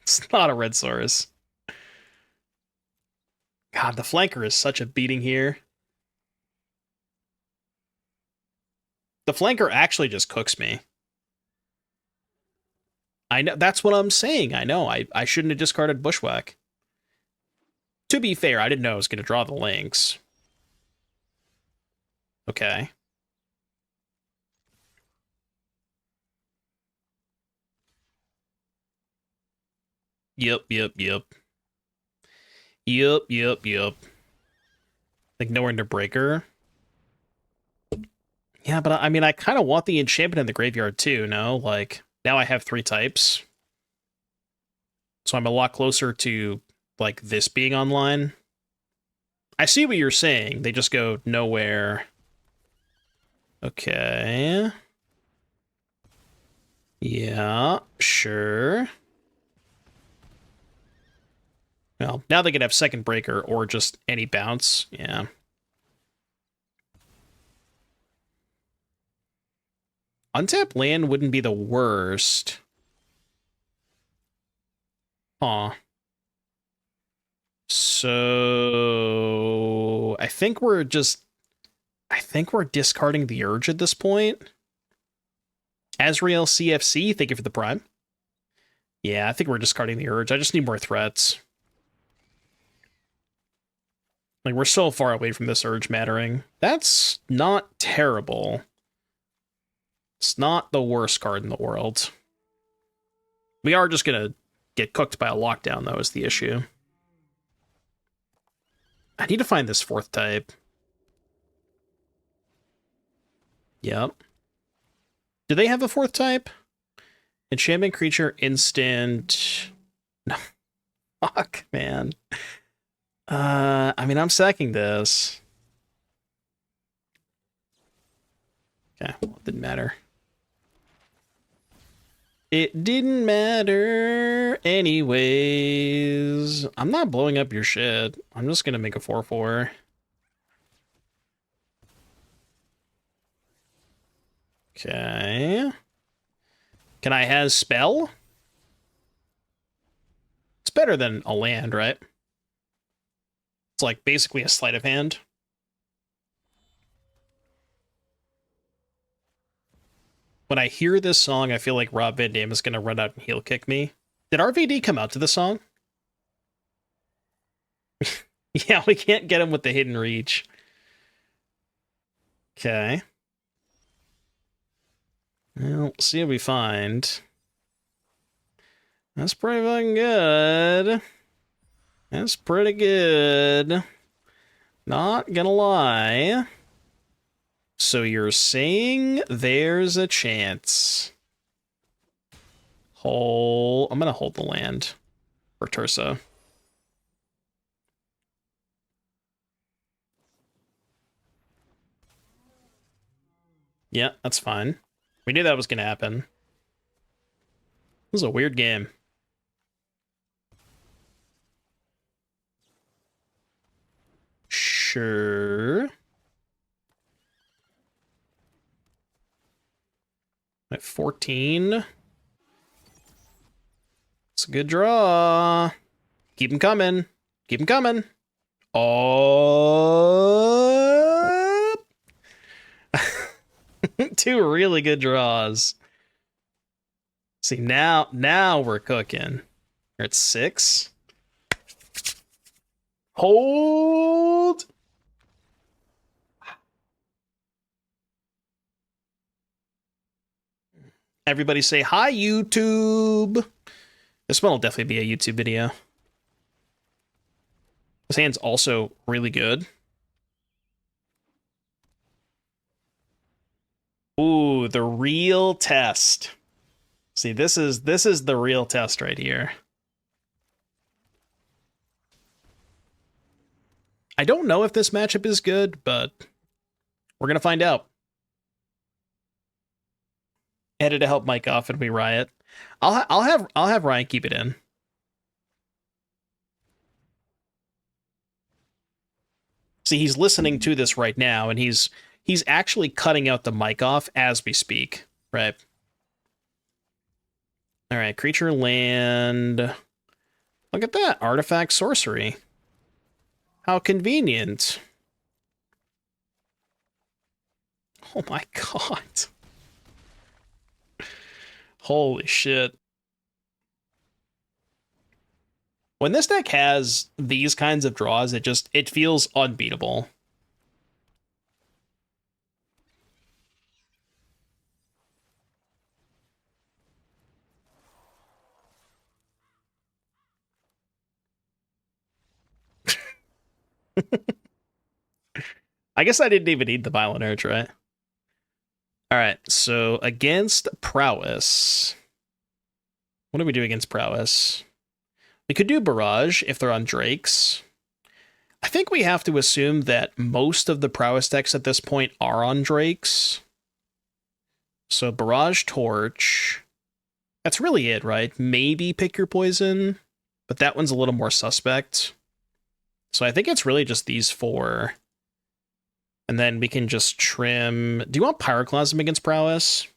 It's not a red Saurus. God, the flanker is such a beating here. The flanker actually just cooks me. I know, that's what I'm saying. I know, I shouldn't have discarded Bushwhack. To be fair, I didn't know I was going to draw the Lynx. Okay. Yep. Like, nowhere near Breaker. Yeah, but I mean, I kind of want the enchantment in the graveyard too, no? Like, now I have 3 types. So I'm a lot closer to, like, this being online. I see what you're saying. They just go nowhere. Okay. Yeah, sure. Well, now they could have second breaker or just any bounce. Yeah. Untap land wouldn't be the worst. Huh. So I think we're discarding the Urge at this point. Azrael CFC, thank you for the prime. Yeah, I think we're discarding the Urge. I just need more threats. Like, we're so far away from this Urge mattering. That's not terrible. It's not the worst card in the world. We are just gonna get cooked by a lockdown, though, is the issue. I need to find this 4th type. Yep. Do they have a 4th type? Enchantment creature, instant... No. Fuck, man. I mean, I'm sacking this. Okay, well, it didn't matter. It didn't matter anyways. I'm not blowing up your shit. I'm just gonna make a 4/4. Okay. Can I have spell? It's better than a land, right? It's like basically a sleight of hand. When I hear this song, I feel like Rob Van Dam is going to run out and heel kick me. Did RVD come out to the song? Yeah, we can't get him with the hidden reach. Okay. Well, see what we find. That's pretty fucking good. That's pretty good. Not gonna lie. So you're saying there's a chance. I'm gonna hold the land for Tersa. Yeah, that's fine. We knew that was gonna happen. This is a weird game. Sure. At 14. It's a good draw. Keep them coming. Keep them coming. Oh. 2 really good draws. See, now we're cooking. We're at 6. Hold. Everybody say hi, YouTube. This one will definitely be a YouTube video. This hand's also really good. Ooh, the real test. See, this is the real test right here. I don't know if this matchup is good, but we're gonna find out. Headed to help Mike off and we riot. I'll have Ryan keep it in. See, he's listening to this right now, and he's actually cutting out the mic off as we speak, right? All right, creature land. Look at that, artifact sorcery. How convenient. Oh my god. Holy shit. When this deck has these kinds of draws, it feels unbeatable. I guess I didn't even need the Violent Urge, right? Alright, so against Prowess. What do we do against Prowess? We could do Barrage if they're on Drakes. I think we have to assume that most of the Prowess decks at this point are on Drakes. So Barrage Torch. That's really it, right? Maybe Pick Your Poison, but that one's a little more suspect. So I think it's really just these 4. And then we can just trim... Do you want Pyroclasm against Prowess?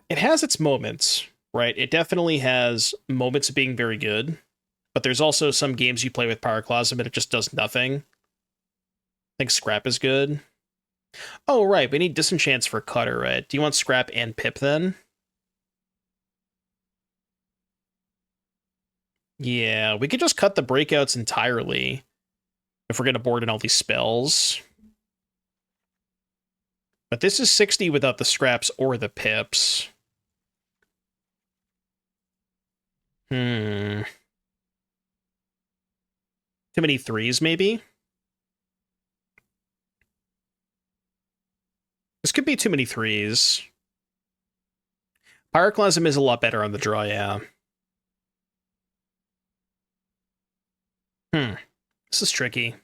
It has its moments, right? It definitely has moments of being very good. But there's also some games you play with Pyroclasm and it just does nothing. I think Scrap is good. Oh, right. We need Disenchants for Cutter, right? Do you want Scrap and Pip then? Yeah, we could just cut the breakouts entirely if we're going to board in all these spells. But this is 60 without the scraps or the pips. Too many threes, maybe? This could be too many threes. Pyroclasm is a lot better on the draw, yeah. This is tricky.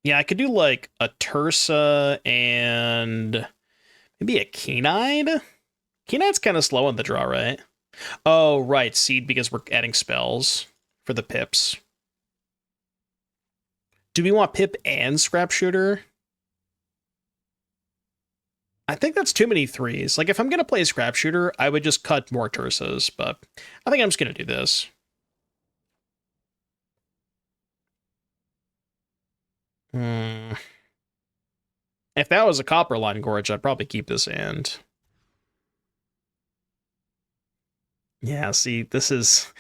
Yeah, I could do like a Tersa and maybe a Keen-Eyed? Keen-Eye's kind of slow on the draw, right? Oh, right, Seed because we're adding spells for the pips. Do we want Pip and Scrapshooter? I think that's too many threes. Like, if I'm going to play Scrapshooter, I would just cut more Tersas, but I think I'm just going to do this. If that was a Copperline Gorge, I'd probably keep this hand. Yeah, see, this is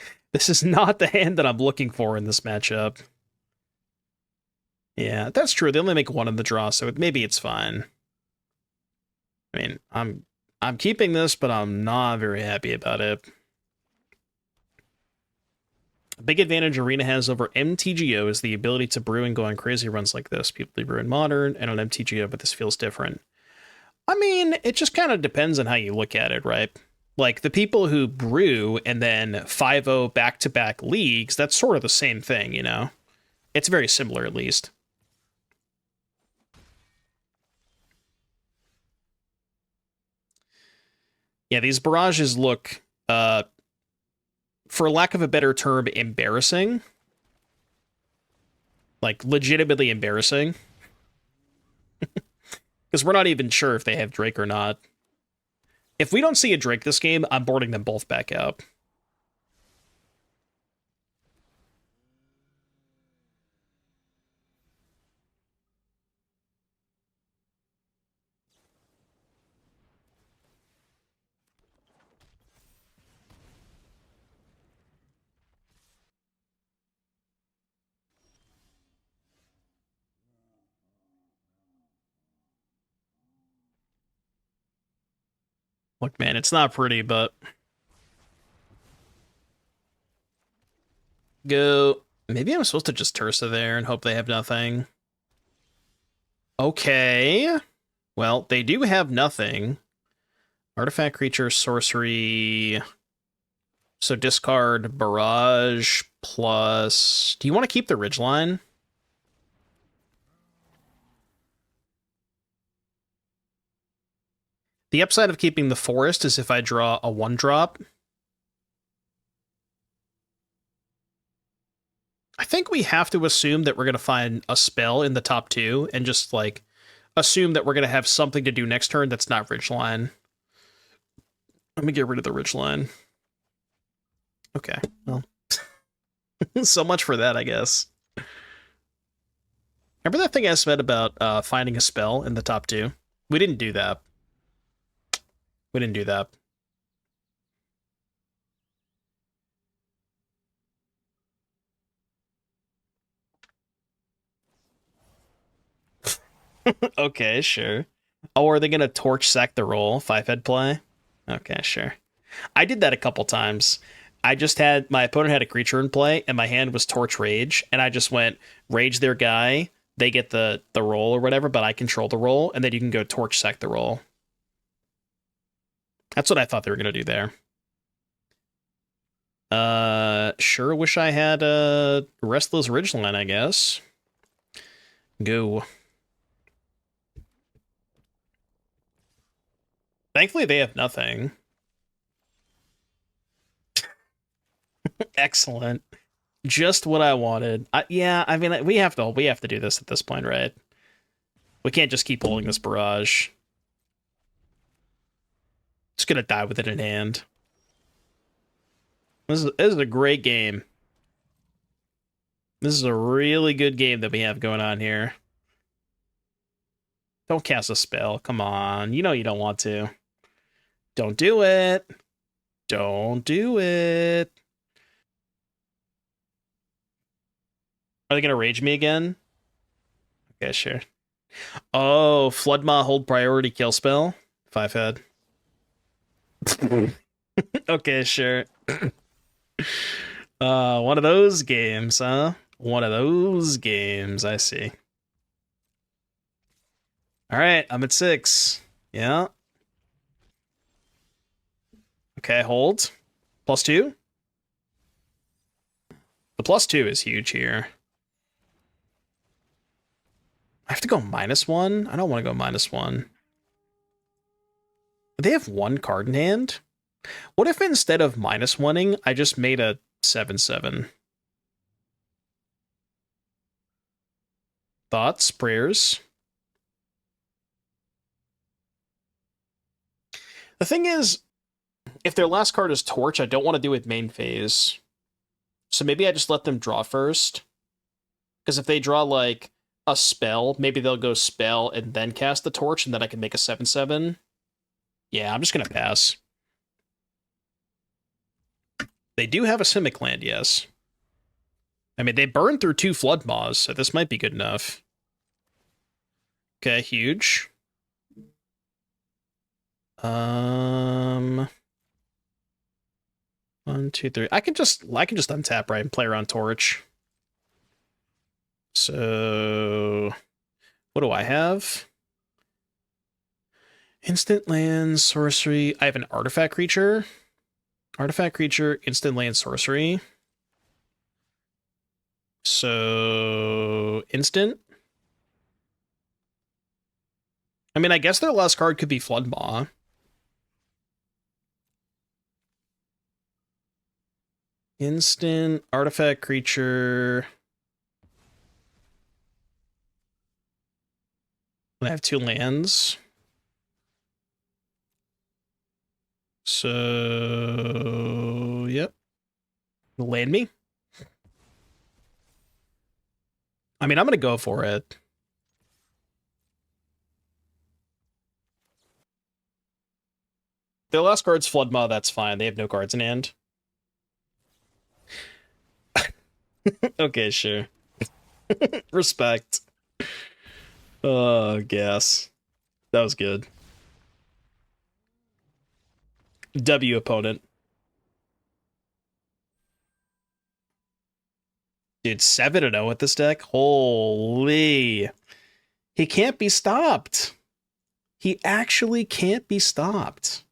not the hand that I'm looking for in this matchup. Yeah, that's true. They only make one in the draw, so maybe it's fine. I mean, I'm keeping this, but I'm not very happy about it. A big advantage Arena has over MTGO is the ability to brew and go on crazy runs like this. People do brew in Modern and on MTGO, but this feels different. I mean, it just kind of depends on how you look at it, right? Like, the people who brew and then 5-0 back-to-back leagues, that's sort of the same thing, you know? It's very similar, at least. Yeah, these barrages look, for lack of a better term, embarrassing. Like, legitimately embarrassing. Because we're not even sure if they have Drake or not. If we don't see a Drake this game, I'm boarding them both back out. Look, man, it's not pretty, but... Go. Maybe I'm supposed to just Tersa there and hope they have nothing. Okay. Well, they do have nothing. Artifact, creature, sorcery. So discard Barrage plus... Do you want to keep the Ridgeline? The upside of keeping the Forest is if I draw a 1-drop. I think we have to assume that we're going to find a spell in the top 2 and just, like, assume that we're going to have something to do next turn that's not Ridgeline. Let me get rid of the Ridgeline. Okay, well. So much for that, I guess. Remember that thing I said about finding a spell in the top 2? We didn't do that. We didn't do that. Okay, sure. Oh, are they going to torch sack the roll? 5-head play? Okay, sure. I did that a couple times. I just had... My opponent had a creature in play, and my hand was Torch Rage, and I just went, Rage their guy, they get the roll or whatever, but I control the roll, and then you can go torch sack the roll. That's what I thought they were going to do there. Sure wish I had a Restless Ridgeline, I guess. Go. Thankfully, they have nothing. Excellent. Just what I wanted. Yeah, I mean, we have to do this at this point, right? We can't just keep holding this barrage. Just gonna die with it in hand. This is a great game. This is a really good game that we have going on here. Don't cast a spell. Come on. You know you don't want to. Don't do it. Don't do it. Are they going to rage me again? Okay, sure. Oh, Floodmaw hold priority kill spell. 5-head. Okay, sure. One of those games, huh? One of those games, I see. All right, I'm at 6. Yeah. Okay, hold. +2. The +2 is huge here. I have to go -1? I don't want to go -1. They have 1 card in hand? What if instead of -1ing, I just made a 7/7? Thoughts? Prayers? The thing is, if their last card is Torch, I don't want to do it main phase. So maybe I just let them draw first. Because if they draw, like, a spell, maybe they'll go spell and then cast the Torch, and then I can make a 7/7. Yeah, I'm just going to pass. They do have a Simic land, yes. I mean, they burned through 2 Flood Maws, so this might be good enough. Okay, huge. 1, 2, 3. I can just untap, right, and play around Torch. So what do I have? Instant land, sorcery. I have an artifact creature. Artifact creature, instant land, sorcery. So instant. I mean, I guess their last card could be Floodmaw. Instant, artifact creature. I have 2 lands. So, yep. Land me? I mean, I'm going to go for it. Their last card's Floodmaw, that's fine. They have no cards in hand. Okay, sure. Respect. Oh, gas. That was good. W opponent. Dude, 7-0 with this deck? Holy. He can't be stopped. He actually can't be stopped.